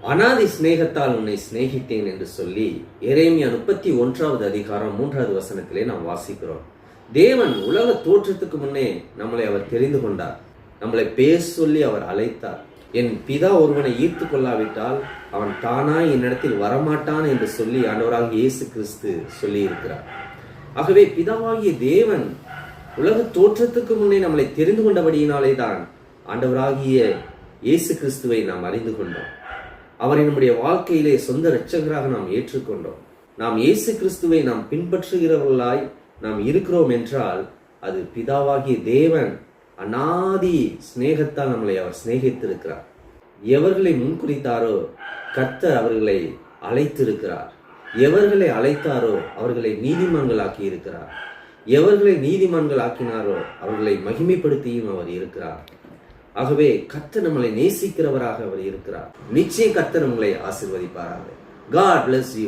அனாதி சிநேகத்தால் உன்னை சிநேகித்தேன் என்று சொல்லி எரேமியா 31வது அதிகாரம் 3வது வசனத்திலே நாம் வாசிக்கிறோம். தேவன் உலக தோற்றத்துக்கு முன்னே நம்மளை அவர் தெரிந்து கொண்டார். நம்மளை பேர் சொல்லி அவர் அழைத்தார். என் பிதா ஒருவனை ஈர்த்து கொள்ளாவிட்டால் அவன் தானாய் என்னிடத்தில் வரமாட்டான் என்று சொல்லி ஆண்டவராகிய இயேசு கிறிஸ்து சொல்லி இருக்கிறார். ஆகவே பிதாவாகிய தேவன் உலக தோற்றத்துக்கு முன்னே நம்மளை தெரிந்து கொண்டபடியினாலே தான் ஆண்டவராகிய இயேசு கிறிஸ்துவை நாம் அறிந்து கொண்டோம். அவரை நம்முடைய வாழ்க்கையிலே சொந்த இரட்சகராக நாம் ஏற்றுக்கொண்டோம். நாம் இயேசு கிறிஸ்துவை நாம் பின்பற்றுகிறவர்களாய் நாம் இருக்கிறோம் என்றால் அது பிதாவாகிய தேவன் அநாதி சிநேகத்தால் நம்மளை அவர் சிநேகித்திருக்கிறார். எவர்களை முன்குறித்தாரோ கர்த்தர் அவர்களை அழைத்திருக்கிறார். எவர்களை அழைத்தாரோ அவர்களை நீதிமான்கள் ஆக்கி இருக்கிறார். எவர்களை நீதிமான்கள் ஆக்கினாரோ அவர்களை மகிமைப்படுத்தியும் அவர் இருக்கிறார். ஆகவே கர்த்தர் நம்மளை நேசிக்கிறவராக அவர் இருக்கிறார். நிச்சயம் கர்த்தர் நம்மளை ஆசீர்வதிப்பாராக. God bless you.